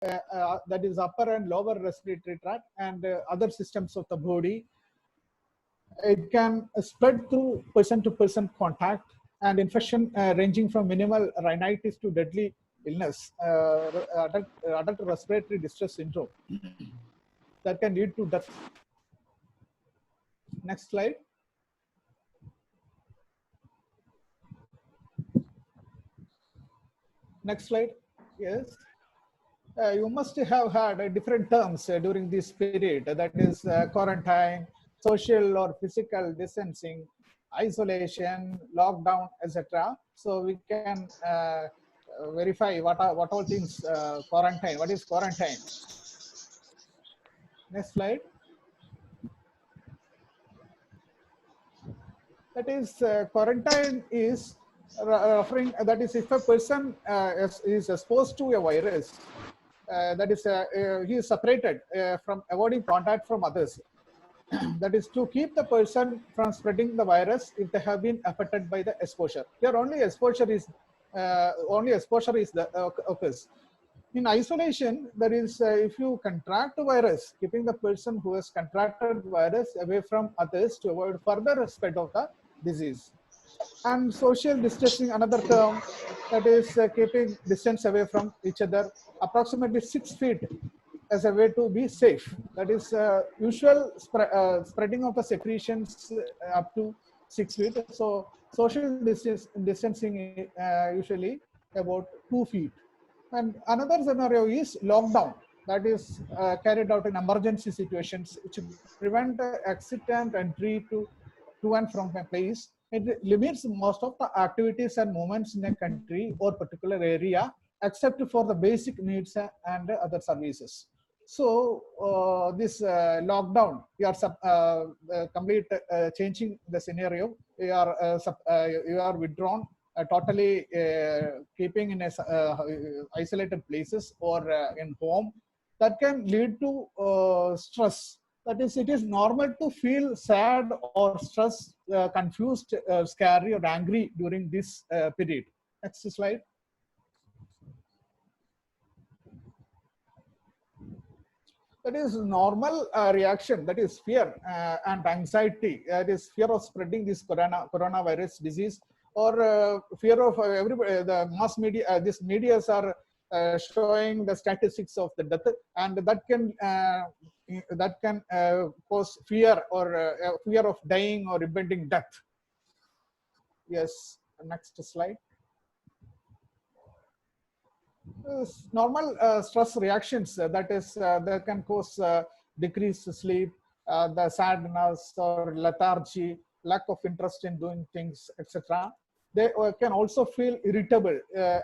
that is upper and lower respiratory tract and other systems of the body. It can spread through person-to-person contact, and infection ranging from minimal rhinitis to deadly illness, adult respiratory distress syndrome, that can lead to death. Next slide. Next slide. Yes. You must have had different terms during this period. That is quarantine, social or physical distancing, isolation, lockdown, etc. So we can verify what all things quarantine. What is quarantine? Next slide. That is quarantine is referring, that is if a person is exposed to a virus, that is he is separated from avoiding contact from others. That is to keep the person from spreading the virus if they have been affected by the exposure. Here only exposure is the occurs. In isolation, that is if you contract the virus, keeping the person who has contracted virus away from others to avoid further spread of the disease. And social distancing, another term, that is keeping distance away from each other, approximately 6 feet as a way to be safe. That is usual spreading of the secretions up to 6 feet. So social distancing usually about 2 feet. And another scenario is lockdown, that is carried out in emergency situations, which prevent exit and entry to and from a place. It limits most of the activities and movements in a country or particular area, except for the basic needs and other services. So this lockdown, we are complete changing the scenario. You are withdrawn, totally keeping in a, isolated places or in home. That can lead to stress. That is, it is normal to feel sad or stressed, confused, scary or angry during this period. Next slide. That is normal reaction, that is fear and anxiety. That is fear of spreading this coronavirus disease, or fear of everybody. The mass media, these medias are showing the statistics of the death, and that can cause fear or fear of dying or impending death. Yes, next slide. Normal stress reactions, that is that can cause decreased sleep, the sadness or lethargy, lack of interest in doing things, etc. They can also feel irritable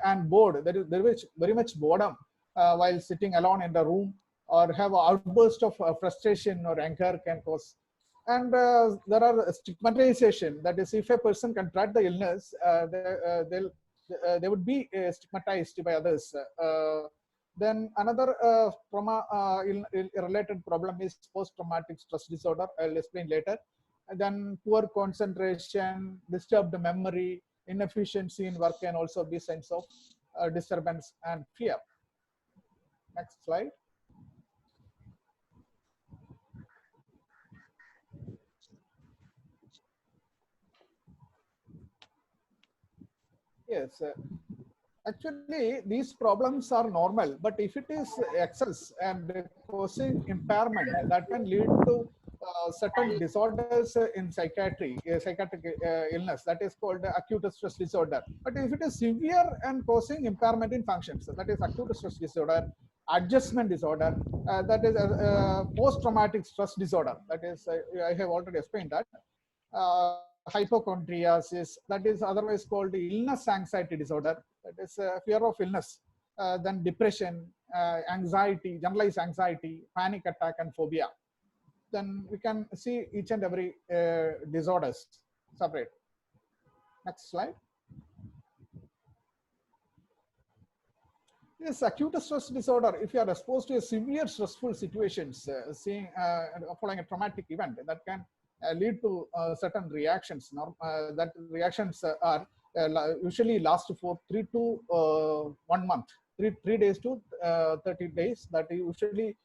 and bored. There is very much boredom while sitting alone in the room, or have an outburst of frustration or anger can cause. And there are stigmatization, that is if a person contract the illness, they would be stigmatized by others. Then another related problem is post-traumatic stress disorder. I'll explain later. And then poor concentration, disturbed memory, inefficiency in work can also be signs of disturbance and fear. Next slide. Yes. Actually, these problems are normal, but if it is excess and causing impairment, that can lead to certain disorders in psychiatric illness, that is called acute stress disorder. But if it is severe and causing impairment in functions, that is acute stress disorder, adjustment disorder, that is post-traumatic stress disorder. That is, I have already explained that. Hypochondriasis, that is otherwise called illness anxiety disorder, that is fear of illness. Then depression, anxiety, generalized anxiety, panic attack, and phobia. Then we can see each and every disorders separate. Next slide. Yes, acute stress disorder, if you are exposed to a severe stressful situations, following a traumatic event, that can lead to certain reactions. That reactions are usually last for 3 to 1 month. three days to 30 days, that usually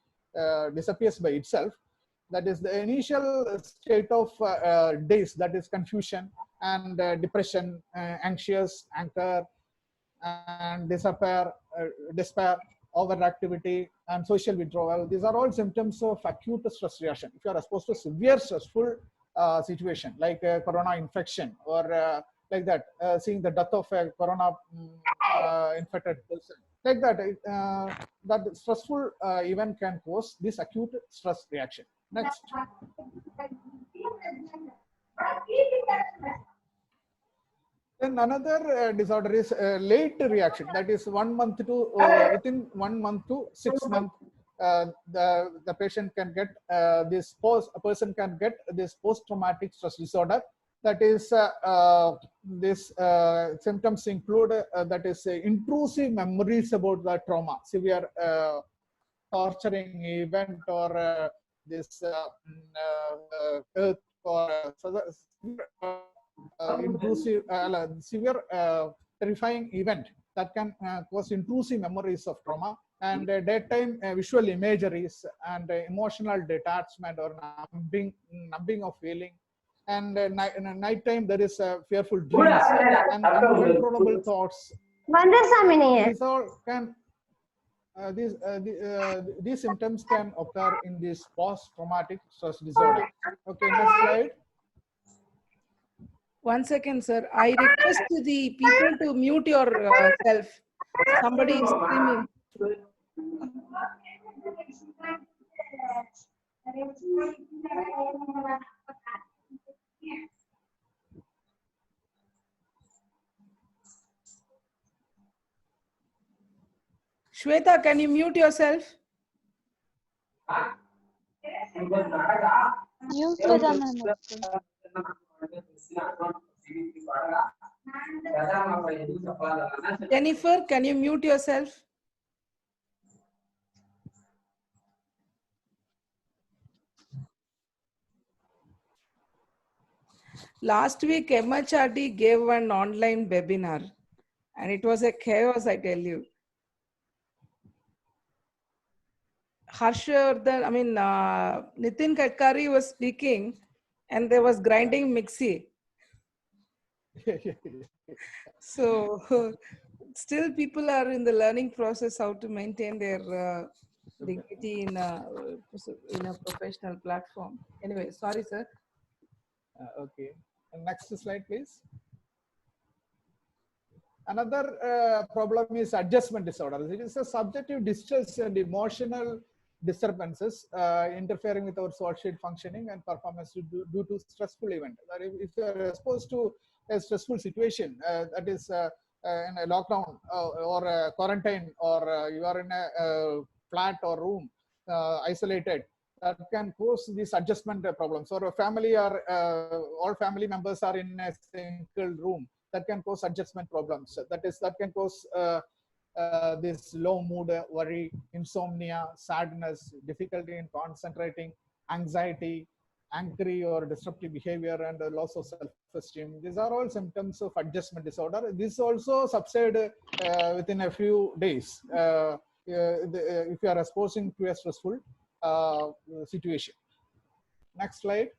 disappears by itself. That is the initial state of days, that is confusion and depression, anxious, anger, and despair, overactivity, and social withdrawal. These are all symptoms of acute stress reaction. If you are exposed to severe stressful situation like corona infection or like that, seeing the death of a corona infected person, like that, that stressful event can cause this acute stress reaction. Next. Then another disorder is late reaction. That is 1 month to within 1 month to 6 months. The patient can get this a person can get this post-traumatic stress disorder. That is this symptoms include that is intrusive memories about the trauma, severe torturing event, or this earth, or intrusive, severe terrifying event that can cause intrusive memories of trauma, and daytime visual imageries, and emotional detachment or numbing of feeling, and nighttime there is fearful dreams and uncontrollable thoughts. These all can these symptoms can occur in this post-traumatic stress disorder. Okay, next slide. 1 second, sir. I request the people to mute yourself. Somebody is screaming. Shweta, can you mute yourself? Jennifer, can you mute yourself? Last week, MHRD gave an online webinar, and it was a chaos, I tell you. Harshvardhan, Nitin Gadkari was speaking, and there was grinding mixie. So still people are in the learning process how to maintain their dignity in a professional platform. Anyway, sorry, sir. Okay. Next slide, please. Another problem is adjustment disorder. It is a subjective distress and emotional disturbances interfering with our social functioning and performance due to stressful event. If you are exposed to a stressful situation, that is in a lockdown or a quarantine, or you are in a flat or room isolated, that can cause these adjustment problems. Or a family, or all family members are in a single room, that can cause adjustment problems. That can cause this low mood, worry, insomnia, sadness, difficulty in concentrating, anxiety, angry or disruptive behavior, and loss of self-esteem. These are all symptoms of adjustment disorder. This also subside within a few days if you are exposing to a stressful situation. Next slide.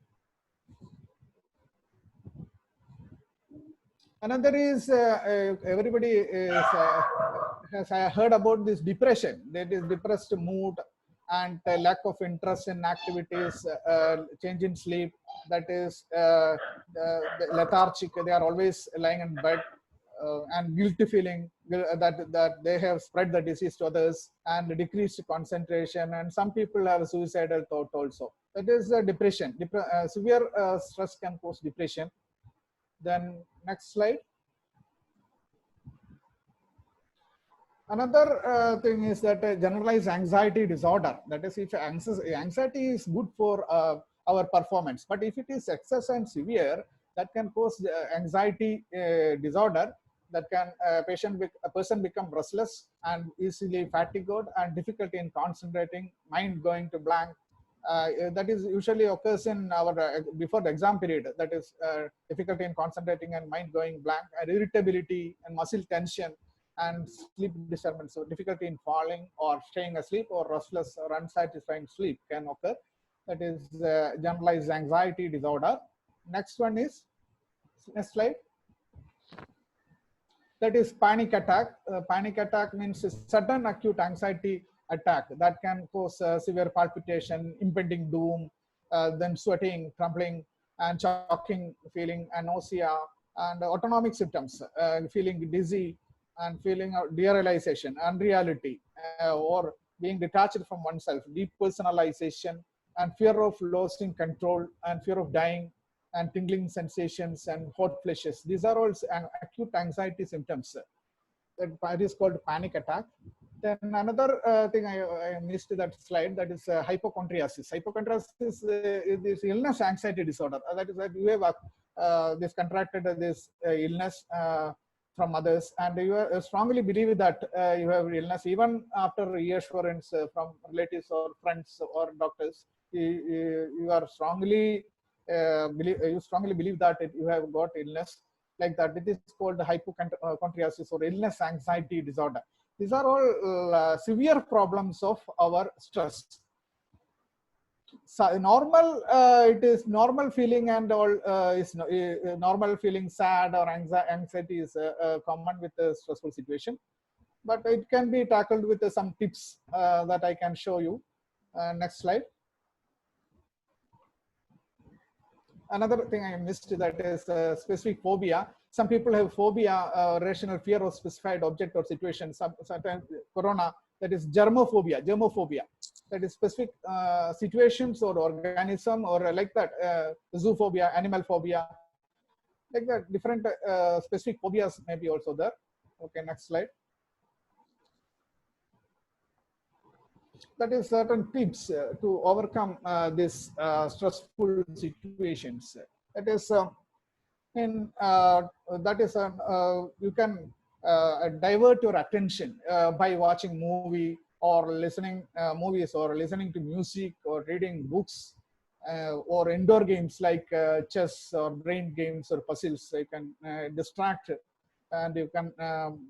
Another is everybody has heard about this depression. That is depressed mood and lack of interest in activities, change in sleep. That is lethargic. They are always lying in bed, and guilty feeling that they have spread the disease to others, and decreased concentration. And some people have suicidal thought also. That is depression. Severe stress can cause depression. Then next slide. Another thing is that generalized anxiety disorder. That is, if anxiety is good for our performance, but if it is excess and severe, that can cause anxiety disorder. That can a person become restless and easily fatigued and difficulty in concentrating, mind going to blank. That is usually occurs in our before the exam period. That is difficulty in concentrating and mind going blank, and irritability and muscle tension, and sleep disturbance. So difficulty in falling or staying asleep, or restless or unsatisfying sleep can occur. That is generalized anxiety disorder. Next one is, next slide. That is panic attack. Panic attack means a sudden acute anxiety attack that can cause severe palpitation, impending doom, then sweating, trembling, and choking feeling, and nausea, and autonomic symptoms, feeling dizzy, and feeling of derealization, unreality, or being detached from oneself, depersonalization, and fear of losing control, and fear of dying, and tingling sensations and hot flashes. These are all acute anxiety symptoms. That is called panic attack. Then another thing I missed that slide, that is hypochondriasis. Hypochondriasis is this illness anxiety disorder. That is that you have this contracted this illness from others, and you strongly believe that you have illness even after reassurance from relatives or friends or doctors. You are strongly you strongly believe that you have got illness like that. It is called hypochondriasis or illness anxiety disorder. These are all severe problems of our stress. So normal, it is normal feeling and all is normal feeling sad or anxiety is common with a stressful situation, but it can be tackled with some tips that I can show you. Next slide. Another thing I missed, that is specific phobia. Some people have phobia, rational fear of specified object or situation. Sometimes corona, that is germophobia. Germophobia, that is specific situations or organism, or like that. Zoophobia, animal phobia, like that. Different specific phobias may be also there. Okay, next slide. That is certain tips to overcome this stressful situations. That is in that is you can divert your attention by watching movie or listening movies, or listening to music, or reading books, or indoor games like chess or brain games or puzzles. So you can distract, and you can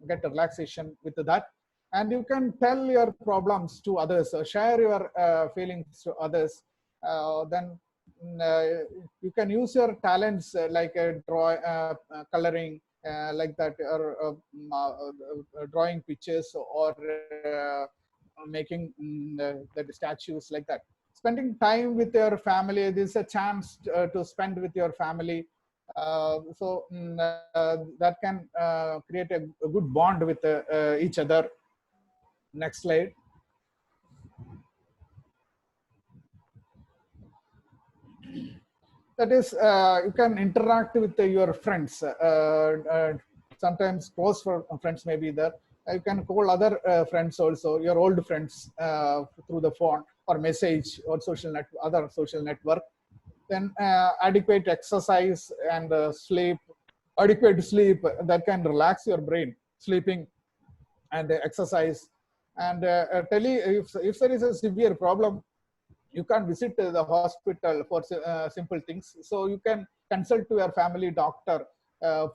get relaxation with that, and you can tell your problems to others, or share your feelings to others. Then you can use your talents like coloring, like that, or drawing pictures, or making the statues, like that. Spending time with your family, this is a chance to spend with your family. That can create a good bond with each other. Next slide. That is, you can interact with your friends. Sometimes close friends may be there. You can call other friends also, your old friends, through the phone or message or other social network. Then adequate exercise and sleep, adequate sleep that can relax your brain, sleeping and exercise. And if there is a severe problem, you can't visit the hospital for simple things, so you can consult to your family doctor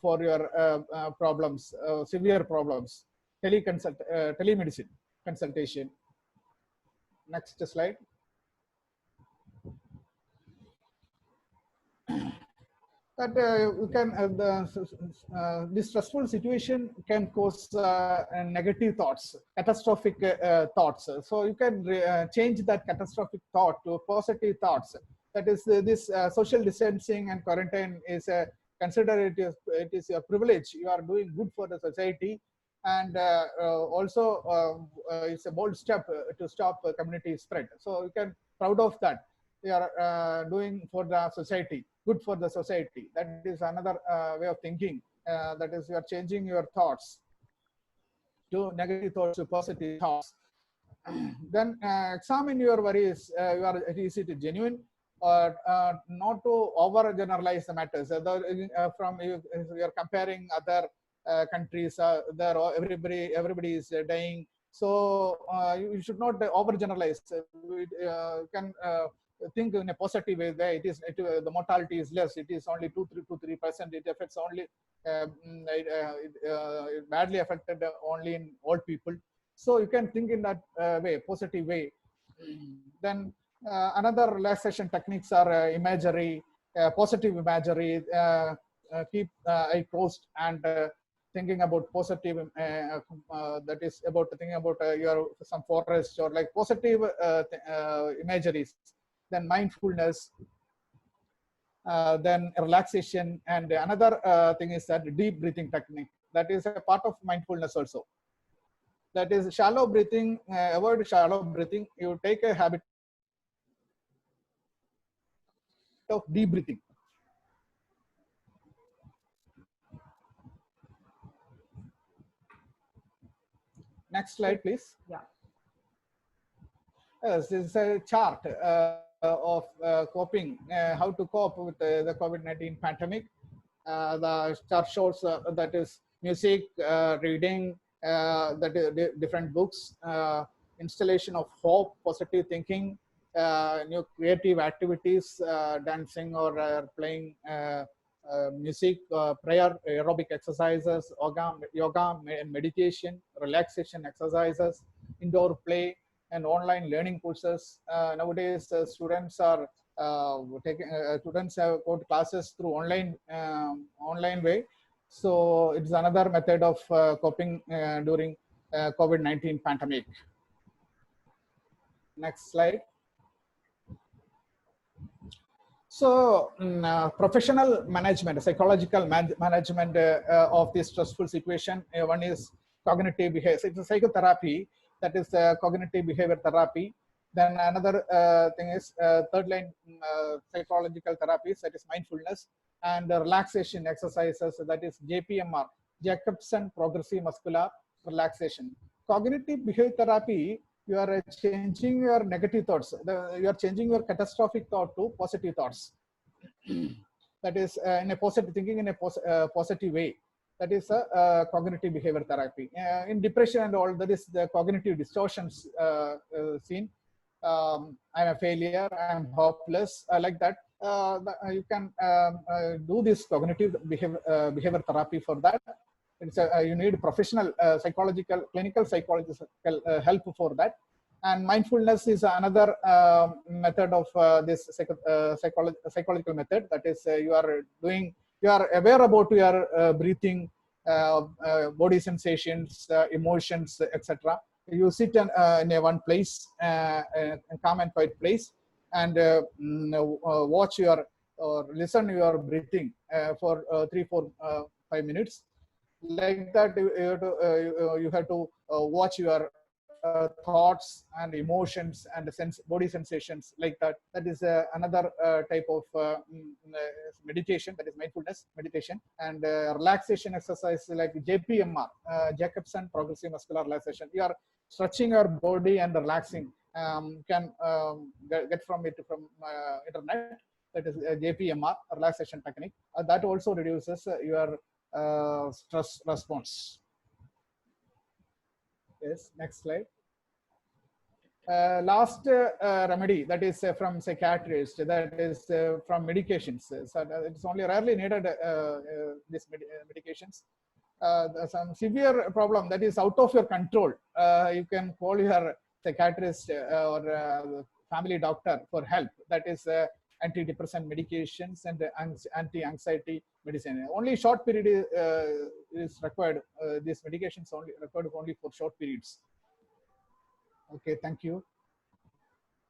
for your problems, severe problems. Telemedicine consultation. Next slide. That you can this stressful situation can cause negative thoughts, catastrophic thoughts. So you can change that catastrophic thought to positive thoughts. That is this social distancing and quarantine is considered it is a privilege. You are doing good for the society, and also it's a bold step to stop community spread. So you can proud of that. We are doing for the society, good for the society. That is another way of thinking. That is, you are changing your thoughts to negative thoughts to positive thoughts. Then examine your worries. Is it genuine, or not to over generalize the matters? From you are comparing other countries, there everybody is dying. So you should not over generalize. You can think in a positive way, the mortality is less. It is only 2-3%. It affects only it badly affected only in old people. So you can think in that way, positive way. Then another relaxation techniques are imagery, positive imagery. Keep eye closed and thinking about positive. That is about thinking about your some forest or like positive imageries. Then mindfulness. Then relaxation, and another thing is that deep breathing technique. That is a part of mindfulness also. That is shallow breathing. Avoid shallow breathing. You take a habit of deep breathing. Next slide, please. Yeah. Yes, this is a chart of coping, how to cope with the COVID-19 pandemic. The chart shows that is music, reading, different books, installation of hope, positive thinking, new creative activities, dancing or playing music, prayer, aerobic exercises, yoga, meditation, relaxation exercises, indoor play, and online learning courses. Nowadays, students are students have got classes through online way. So it's another method of coping during COVID-19 pandemic. Next slide. So professional management, psychological management of this stressful situation. One is cognitive behavior. It's a psychotherapy, that is cognitive behavior therapy. Then another thing is third line psychological therapies, that is mindfulness, and relaxation exercises, that is JPMR, Jacobson Progressive Muscular Relaxation. Cognitive behavior therapy, you are changing your negative thoughts. You are changing your catastrophic thought to positive thoughts. That is in a positive thinking in a positive way. That is a cognitive behavior therapy. In depression and all, that is the cognitive distortions seen. I'm a failure, I'm hopeless, like that. You can do this cognitive behavior therapy for that. It's you need professional clinical psychological help for that. And mindfulness is another method of this psychological method. That is you are aware about your breathing, body sensations, emotions, etc. You sit in a one place, a calm and quiet place, and watch your or listen your breathing for 3, 4, 5 minutes. Like that, you have to watch your thoughts and emotions and body sensations, like that. That is another type of meditation, that is mindfulness meditation. And relaxation exercise like JPMR, Jacobson Progressive Muscular Relaxation. You are stretching your body and relaxing. Can get from internet. That is JPMR, relaxation technique. That also reduces your stress response. Yes, next slide. Last remedy, that is from psychiatrists, that is from medications. So it's only rarely needed, these medications. Some severe problem that is out of your control, you can call your psychiatrist or family doctor for help. That is antidepressant medications and anti-anxiety medicine. Only short period is required. These medications only required only for short periods. Okay, thank you.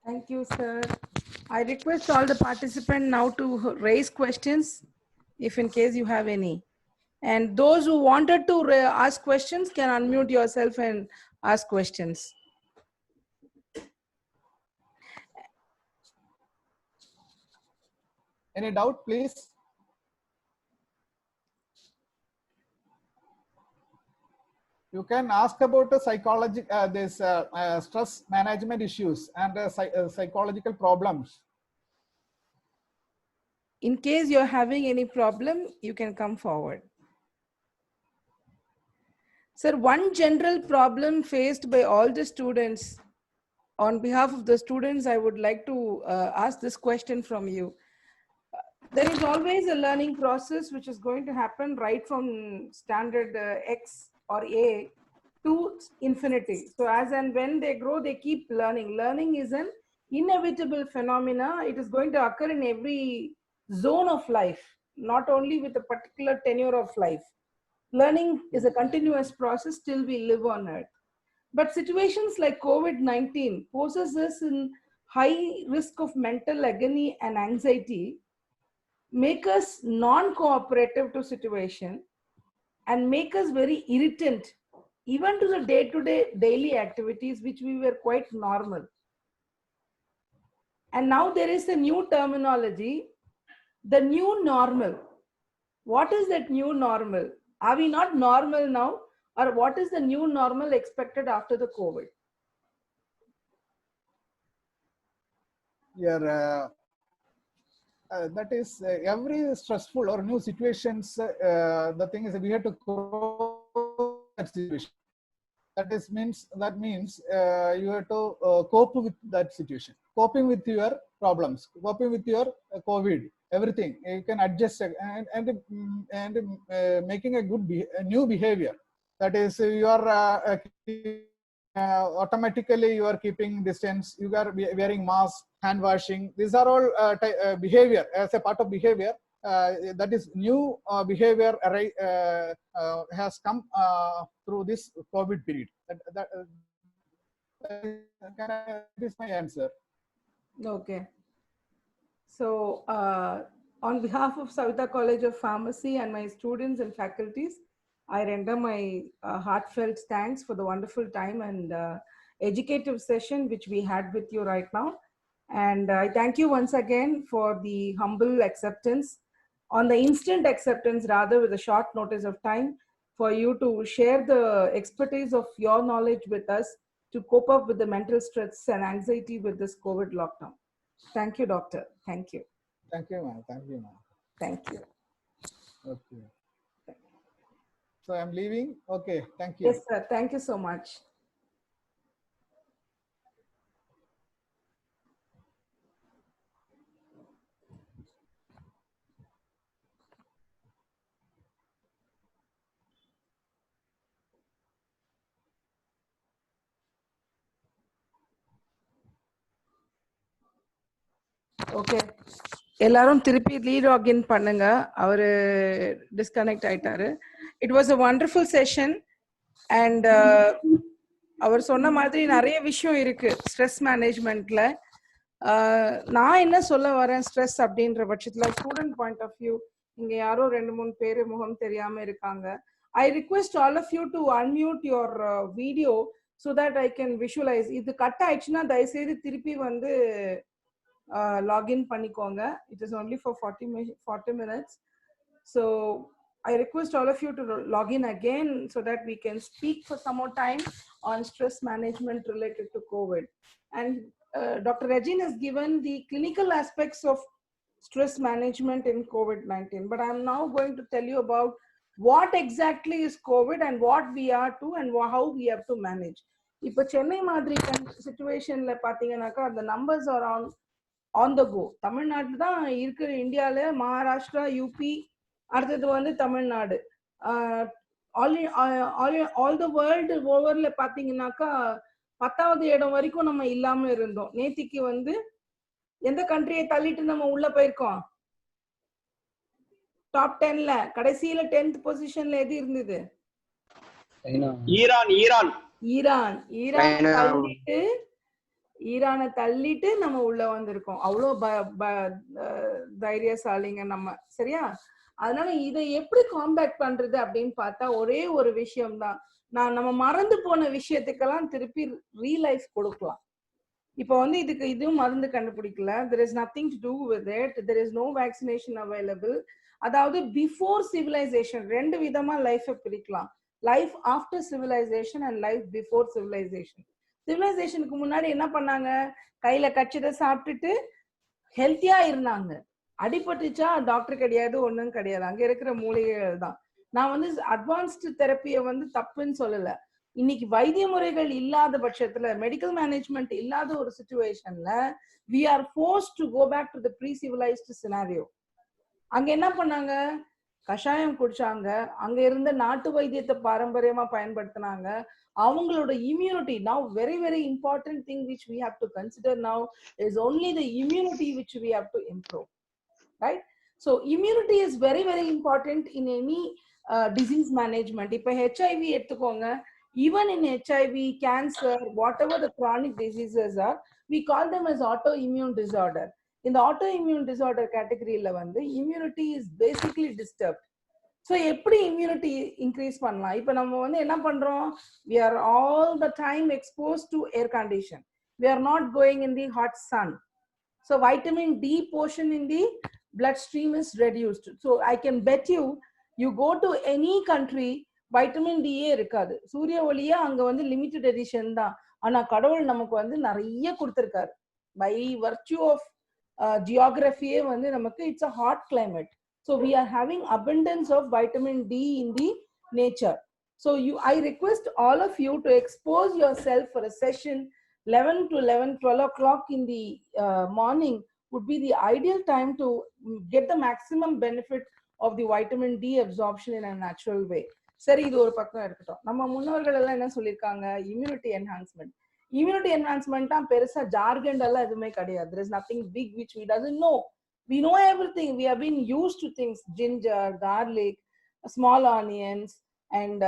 Thank you, sir. I request all the participants now to raise questions, if in case you have any. And those who wanted to ask questions can unmute yourself and ask questions. Any doubt, please? You can ask about the psychology, this stress management issues and psychological problems. In case you're having any problem, you can come forward. Sir, one general problem faced by all the students on behalf of the students, I would like to ask this question from you. There is always a learning process which is going to happen right from standard X or A to infinity. So as and when they grow, they keep learning. Learning is an inevitable phenomena. It is going to occur in every zone of life, not only with a particular tenure of life. Learning is a continuous process till we live on earth. But situations like COVID-19 poses us in high risk of mental agony and anxiety, make us non-cooperative to situation, and make us very irritant even to the day-to-day daily activities which we were quite normal. And now there is a new terminology, the new normal. What is that new normal? Are we not normal now, or what is the new normal expected after the COVID? Yeah, that is every stressful or new situations. The thing is that we have to grow that situation. That means you have to cope with that situation, coping with your problems, coping with your COVID, everything. You can adjust and making a new behavior. That is, you are automatically you are keeping distance. You are wearing mask, hand washing. These are all behavior as a part of behavior. That is new behavior has come through this COVID period. That is my answer. Okay. So on behalf of Savita College of Pharmacy and my students and faculties, I render my heartfelt thanks for the wonderful time and educative session which we had with you right now. And I thank you once again for the humble acceptance, on the instant acceptance rather, with a short notice of time, for you to share the expertise of your knowledge with us to cope up with the mental stress and anxiety with this COVID lockdown. Thank you, doctor. Thank you. Thank you, ma'am. Thank you, ma'am. Thank you. Okay. So I'm leaving. Okay. Thank you. Yes, sir. Thank you so much. Okay. எல்லாரும் திருப்பி relogin பண்ணுங்க. அவரு disconnect ஆயிட்டாரு. It was a wonderful session and அவர் சொன்ன மாதிரி நிறைய விஷயம் இருக்கு ஸ்ட்ரெஸ் மேனேஜ்மெண்ட்ல. நான் என்ன சொல்ல வரேன் ஸ்ட்ரெஸ் அப்படின்ற பட்சத்துல ஸ்டூடெண்ட் பாயிண்ட் ஆஃப் வியூ, இங்க யாரோ 2-3 பேரு முகம் தெரியாம இருக்காங்க. I request all of you to unmute your video so that I can visualize. இது கட் ஆயிடுச்சுன்னா தயவுசெய்து திருப்பி வந்து login பண்ணிக்கோங்க. It is only for 40 minutes. So I request all of you to log in again so that we can speak for some more time on stress management related to COVID. And Dr. Regine has given the clinical aspects of stress management in COVID-19. But I'm now going to tell you about what exactly is COVID and what we are to and how we have to manage. இப்போ சென்னை மாதிரி சிச்சுவேஷன்ல பாத்தீங்கன்னாக்கா the numbers are on the go. தமிழ்நாட்டில் தான் இருக்கிற இந்தியாவில் Maharashtra, UP, அடுத்தது வந்து Tamil Nadu. All the world ஓவர்ல பாத்தீங்கன்னாக்கா 10வது இடம் வரைக்கும் நம்ம இல்லாம இருந்தோம். நேத்திக்கு வந்து எந்த கண்ட்ரியை தள்ளிட்டு நம்ம உள்ள போயிருக்கோம்? டாப் 10ல கடைசியில 10th பொசிஷன்ல எது இருந்தது? ஈரானை தள்ளிட்டு நம்ம உள்ள வந்திருக்கோம். அவ்வளோ தைரியசாலிங்க நம்ம, சரியா? அதனால இதை எப்படி காம்பேக்ட் பண்றது அப்படின்னு பார்த்தா ஒரே ஒரு விஷயம்தான். நம்ம மறந்து போன விஷயத்துக்கெல்லாம் திருப்பி ரீலைஃப் கொடுக்கலாம். இப்போ வந்து இதுவும் மருந்து கண்டுபிடிக்கல. there is nothing to do with it. there is no vaccination available. அதாவது பிஃபோர் சிவிலைசேஷன் 2 விதமா லைஃபை பிரிக்கலாம். Life after civilisation and life before civilisation. சிவிலைசேஷனுக்கு முன்னாடி என்ன பண்ணாங்க? கையில கச்சித சாப்பிட்டுட்டு ஹெல்த்தியா இருந்தாங்க. அடிபட்டுச்சா டாக்டர் கிடையாது, ஒண்ணும் கிடையாது, அங்க இருக்கிற மூலிகைகள் தான். நான் வந்து அட்வான்ஸ்டு தெரப்பியை வந்து தப்புன்னு சொல்லல. இன்னைக்கு வைத்திய முறைகள் இல்லாத பட்சத்துல, மெடிக்கல் மேனேஜ்மெண்ட் இல்லாத ஒரு சிச்சுவேஷன்ல we are forced to go back to the pre-civilized scenario. அங்க என்ன பண்ணாங்க? கஷாயம் குடிச்சாங்க, அங்க இருந்த நாட்டு வைத்தியத்தை பாரம்பரியமா பயன்படுத்தினாங்க. அவங்களோட immunity, now very very important thing which we have to consider now is only the immunity which we have to improve, right? So immunity is very very important in any disease management. இப்ப HIV எடுத்துக்கோங்க, even in HIV, cancer, whatever the chronic diseases are, we call them as autoimmune disorder. In the autoimmune disorder category la vandu immunity is basically disturbed. So எப்படி immunity increase பண்ணலாம்? இப்ப நம்ம வந்து என்ன பண்றோம்? We are all the time exposed to air condition. We are not going in the hot sun. So vitamin D portion in the bloodstream is reduced. So I can bet you, you go to any country, vitamin D இருக்காது. சூரிய ஒளியே அங்க வந்து limited edition தான். ஆனா கடவுள் நமக்கு வந்து நிறைய கொடுத்திருக்காரு. By virtue of geography வந்து நமக்கு it's a hot climate. So we are having abundance of vitamin D in the nature. So I request all of you to expose yourself for a session 11 to 12 o'clock in the morning would be the ideal time to get the maximum benefit of the vitamin D absorption in a natural way. சரி, இது ஒரு பக்கம் இருக்கட்டும். நம்ம முன்னோர்கள் எல்லாம் என்ன சொல்லியிருக்காங்க? Immunity enhancement. இம்யூனிட்டி என்ஹான்ஸ்மெண்ட் தான் பெருசா ஜார்கண்ட் எல்லாம் எதுவுமே கிடையாது. There is nothing big which we doesn't know. We know everything. We have been used to things: ginger, garlic, small onions, and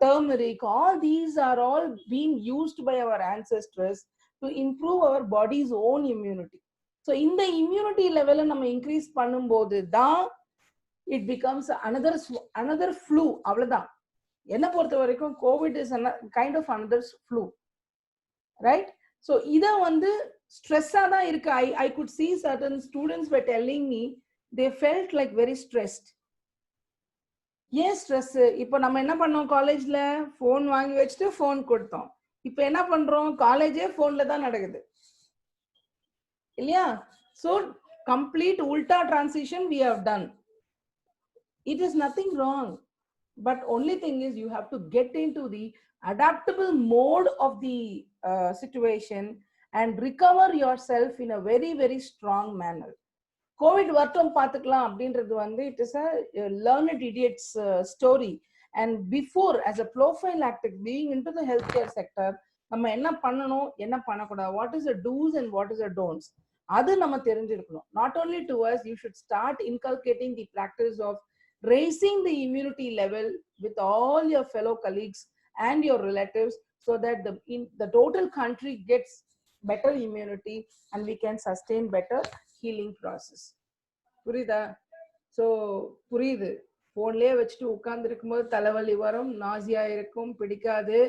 turmeric. All these are all being used by our ancestors to improve our body's own immunity. So in the immunity level நம்ம increase பண்ணும்போது தான் it becomes another flu. அவ்வளவுதான். என்ன பொறுத்த வரைக்கும் COVID is kind of another flu, right? So இத வந்து ஸ்ட்ரெஸ்ஸா தான் இருக்கு. I could see certain students were telling me they felt like very stressed. ஏன் ஸ்ட்ரெஸ்? இப்போ நம்ம என்ன பண்ணோம்? காலேஜ்ல போன் வாங்கி வச்சுட்டு போன் கொடுத்தோம். இப்போ என்ன பண்றோம்? காலேஜே போன்ல தான் நடக்குது இல்லையா? So complete ulta transition we have done. It is nothing wrong, but only thing is you have to get into the adaptable mode of the situation and recover yourself in a very very strong manner. COVID வரட்டும் பார்த்துக்கலாம் அப்படின்றது வந்து it is a learned idiot's story. And before, as a prophylactic, being into the healthcare sector, நம்ம என்ன பண்ணணும், என்ன பண்ணக்கூடாது, what is the do's and what is the don'ts, அது நம்ம தெரிஞ்சிருக்கணும். Not only to us, you should start inculcating the practice of raising the immunity level with all your fellow colleagues and your relatives so that the total country gets better immunity and we can sustain better healing process. புரியுதா? So புரியுது. போன்லயே வச்சுட்டு உட்கார்ந்து இருக்கும்போது தலைவலி வரும், nausea இருக்கும், பிடிக்காது,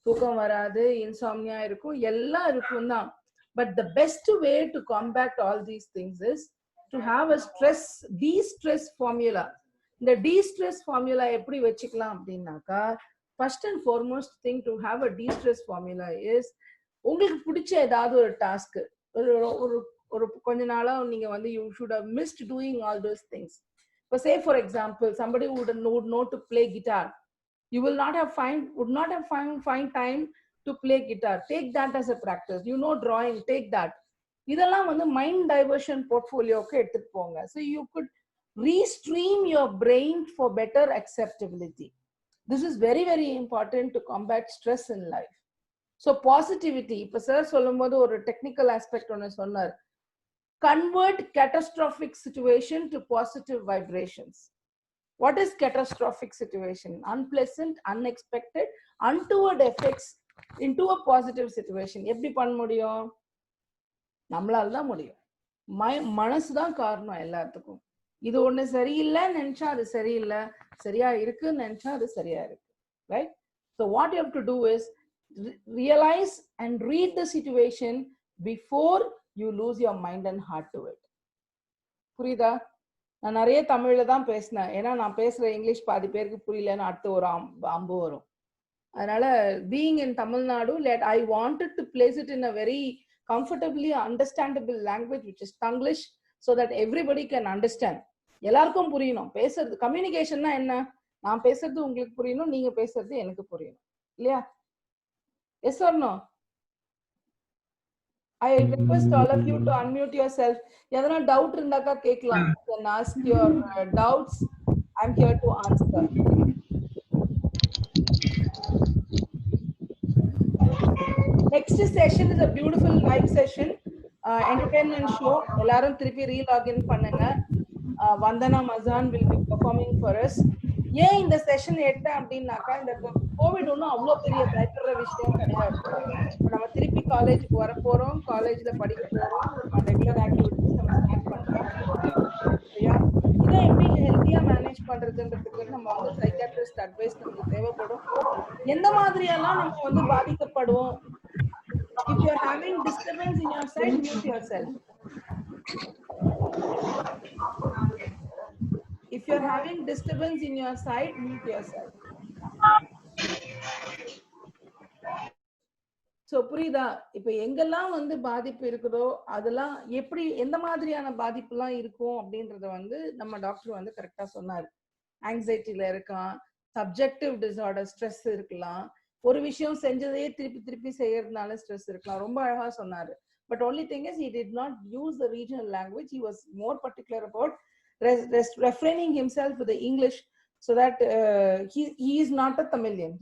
தூக்கம் வராது, இன்சாம்னியா இருக்கும், எல்லாம் இருக்கும் தான். But the best way to combat all these things is to have a de-stress formula. இந்த de-stress formula எப்படி வச்சுக்கலாம் அப்படின்னாக்கா, first and foremost thing to have a de-stress formula is உங்களுக்கு பிடிச்ச ஏதாவது ஒரு டாஸ்க் ஒரு கொஞ்ச நாளா நீங்க வந்து you should have missed doing all those things. But say for example, somebody would know to play guitar. You will not have find time to play guitar. Take that as a practice. You know drawing, take that. இதெல்லாம் வந்து mind diversion portfolioக்கு எடுத்துட்டு போங்க. So you could restream your brain for better acceptability. This is very very important to combat stress in life. So positivity, இப்ப sir சொல்லும்போது ஒரு technical aspect ஒன்று சொன்னார். Convert catastrophic situation to positive vibrations. What is catastrophic situation? Unpleasant, unexpected, untoward effects into a positive situation. எப்படி பண்ண முடியும்? நம்மளால தான் முடியும். மனசு தான் காரணம் எல்லாத்துக்கும். இது ஒண்ணு சரியில்லைன்னு நினைச்சா அது சரியில்லை, சரியா இருக்குன்னு நினைச்சா அது சரியா இருக்கு, right? So what you have to do is realize and read the situation before you lose your mind and heart to it. புரியுதா? நான் நிறைய தமிழ்ல தான் பேசினேன். ஏன்னா நான் பேசுற இங்கிலீஷ் பாதி பேருக்கு புரியலன்னு அடுத்து ஒரு அம்பு வரும். அதனால being in Tamil Nadu, I wanted to place it in a very comfortably understandable language which is Tanglish, so that everybody can understand. எல்லாருக்கும் புரியணும். பேசுறது கம்யூனிகேஷன்னா என்ன? நான் பேசுறது உங்களுக்கு புரியணும், நீங்க பேசுறது எனக்கு புரியணும் இல்லையா? Yes or no? I request all of you to unmute yourself. எதனா doubt இருந்தாக்கா கேட்கலாம். You can ask your doubts. I'm here to answer. Next session is a beautiful live session. Entertainment show. எல்லாரும் திருப்பி re-login பண்ணுங்க. Vandana Mazan will be performing for us. ஏன் இந்த session எடுத்தேன் அப்படின்னாக்கா இந்த கோவிட் ஒன்றும் அவ்வளோ பெரிய பயப்படுற விஷயம் கிடையாது. நம்ம திருப்பி காலேஜுக்கு வர போறோம், காலேஜ்ல படிக்க போறோம், நம்ம ரெகுலர் ஆக்டிவிட்டிஸ் நம்ம ஸ்டார்ட் பண்றோம். சரியா? இதை எப்படி ஹெல்த்தியா மேனேஜ் பண்றதுன்றதுக்கு நம்ம வந்து சைக்காட்ரிஸ்ட் அட்வைஸ் நமக்கு தேவைப்படும். எந்த மாதிரியெல்லாம் நம்ம வந்து பாதிக்கப்படுவோம்? If you are having disturbance in your side, mute yourself. If you are having disturbance in your side, mute yourself. So புரியுதா? இப்ப எங்கெல்லாம் வந்து பாதிப்பு இருக்குதோ அதெல்லாம் எப்படி எந்த மாதிரியான பாதிப்புலாம் இருக்கும் அப்படின்றத வந்து நம்ம டாக்டர் வந்து கரெக்டா சொன்னாரு. ஆங்ஸைட்டில இருக்கான், சப்ஜெக்டிவ் டிசார்டர் ஸ்ட்ரெஸ் இருக்கலாம், ஒரு விஷயம் செஞ்சதையே திருப்பி திருப்பி செய்யறதுனால ஸ்ட்ரெஸ் இருக்கலாம். ரொம்ப அழகா சொன்னாரு. But only thing is he did not use the regional language. He was more particular about refraining himself with the English so that he is not a Tamilian.